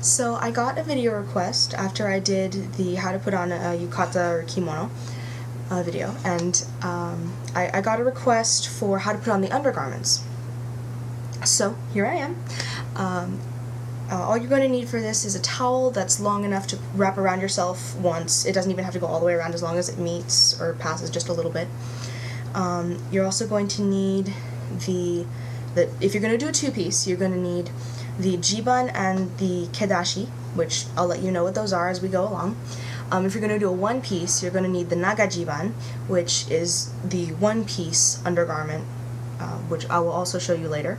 So I got a video request after I did the how to put on a yukata or kimono video, and I got a request for how to put on the undergarments. So here I am. All you're going to need for this is a towel that's long enough to wrap around yourself once. It doesn't even have to go all the way around, as long as it meets or passes just a little bit. You're also going to need if you're going to do a two-piece, you're going to need the jiban and the kedashi, which I'll let you know what those are as we go along. If you're going to do a one-piece, you're going to need the Naga-jiban, which is the one-piece undergarment, which I will also show you later.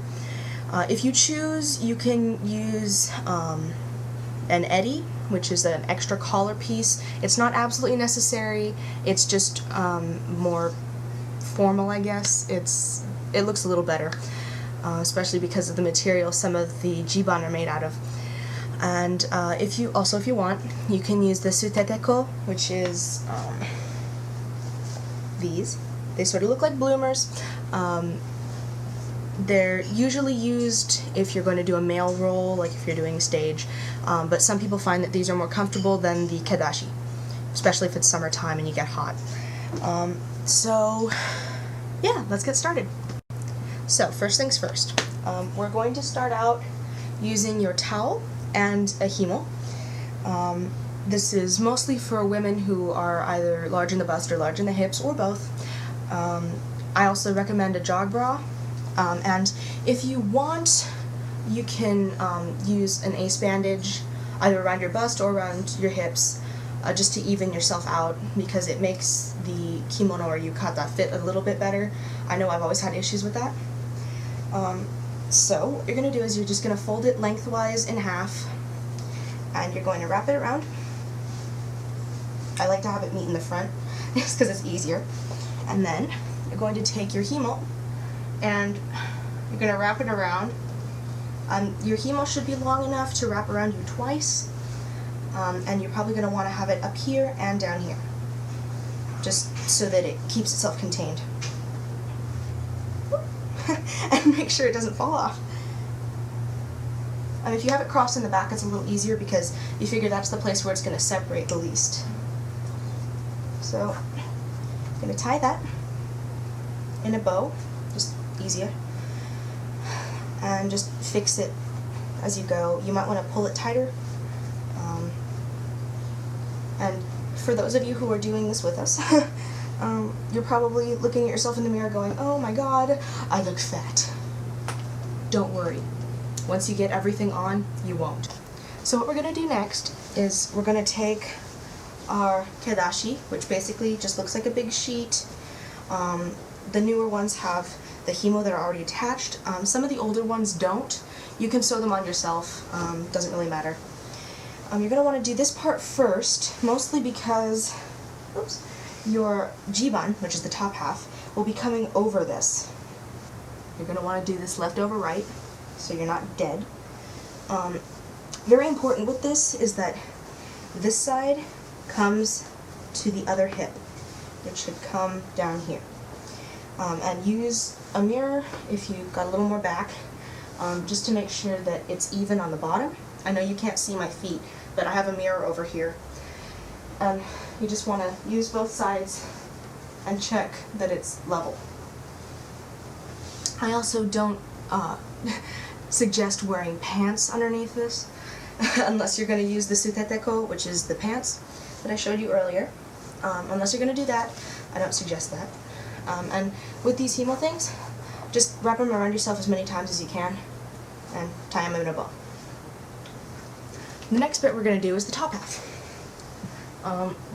If you choose, you can use an eri, which is an extra collar piece. It's not absolutely necessary. It's just more formal, I guess. It looks a little better, especially because of the material some of the jiban are made out of. And if you want, you can use the suteteko, which is these. They sort of look like bloomers. They're usually used if you're going to do a male role, like if you're doing stage, but some people find that these are more comfortable than the kedashi, especially if it's summertime and you get hot. So yeah, let's get started. So first things first, we're going to start out using your towel and a himo. This is mostly for women who are either large in the bust or large in the hips, or both. I also recommend a jog bra, and if you want, you can use an ace bandage either around your bust or around your hips, just to even yourself out, because it makes the kimono or yukata fit a little bit better. I know I've always had issues with that. So what you're going to do is you're just going to fold it lengthwise in half, and you're going to wrap it around. I like to have it meet in the front just because it's easier. And then you're going to take your himo and you're going to wrap it around. Your himo should be long enough to wrap around you twice, and you're probably going to want to have it up here and down here, just so that it keeps itself contained. And make sure it doesn't fall off. If you have it crossed in the back, it's a little easier because you figure that's the place where it's going to separate the least. So I'm going to tie that in a bow, just easier, and just fix it as you go. You might want to pull it tighter. And for those of you who are doing this with us, you're probably looking at yourself in the mirror going, "Oh my god, I look fat." Don't worry. Once you get everything on, you won't. So what we're going to do next is we're going to take our kedashi, which basically just looks like a big sheet. The newer ones have the himo that are already attached. Some of the older ones don't. You can sew them on yourself. Doesn't really matter. You're going to want to do this part first, mostly because your jiban, which is the top half, will be coming over this. You're going to want to do this left over right, so you're not dead. Very important with this is that this side comes to the other hip. It should come down here. And use a mirror if you've got a little more back, just to make sure that it's even on the bottom. I know you can't see my feet, but I have a mirror over here. You just want to use both sides and check that it's level. I also don't suggest wearing pants underneath this, unless you're going to use the suteteko, which is the pants that I showed you earlier. Unless you're going to do that, I don't suggest that. And with these himo things, just wrap them around yourself as many times as you can and tie them in a bow. The next bit we're going to do is the top half.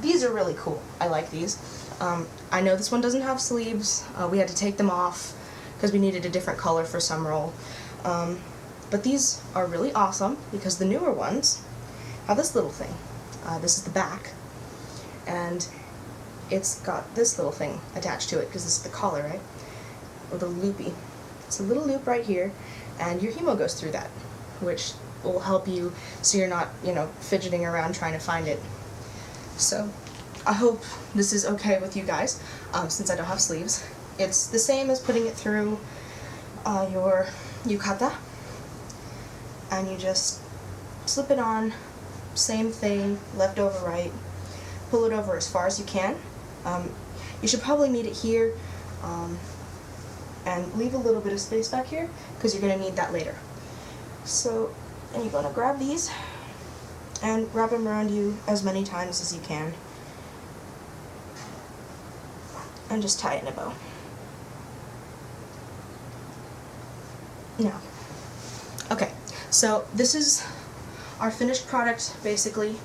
These are really cool. I like these. I know this one doesn't have sleeves. We had to take them off because we needed a different color for some role. But these are really awesome because the newer ones have this little thing. This is the back, and it's got this little thing attached to it because this is the collar, right? Or the loopy. It's a little loop right here, and your himo goes through that, which will help you so you're not, fidgeting around trying to find it. So I hope this is okay with you guys, since I don't have sleeves. It's the same as putting it through your yukata, and you just slip it on, same thing, left over right, pull it over as far as you can. You should probably meet it here, and leave a little bit of space back here because you're going to need that later. So, and you're going to grab these and wrap them around you as many times as you can, and just tie it in a bow. Now, okay, so this is our finished product basically.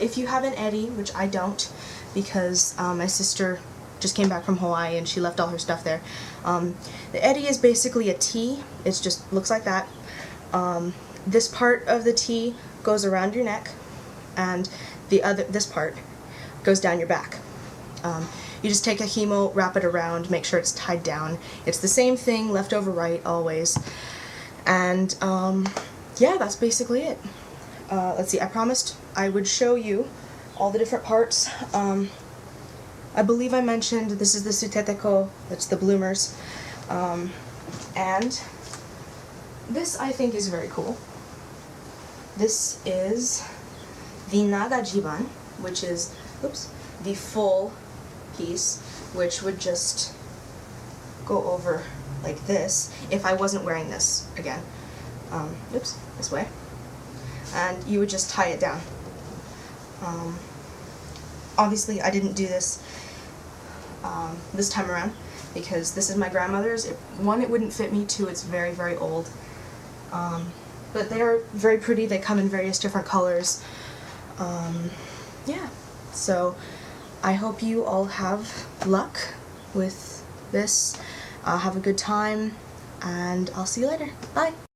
If you have an eddy, which I don't, because my sister just came back from Hawaii and she left all her stuff there. The eddy is basically a T. It just looks like that. This part of the T goes around your neck, and this part goes down your back. You just take a himo, wrap it around, make sure it's tied down. It's the same thing, left over right, always. And yeah, that's basically it. Let's see, I promised I would show you all the different parts. I believe I mentioned this is the suteteko, that's the bloomers. And this I think is very cool. This is the Naga-jiban, which is, the full piece, which would just go over like this if I wasn't wearing this again. This way. And you would just tie it down. Obviously I didn't do this this time around because this is my grandmother's. One, it wouldn't fit me. Two, it's very, very old. But they are very pretty. They come in various different colors. Yeah, so I hope you all have luck with this. Have a good time, and I'll see you later. Bye!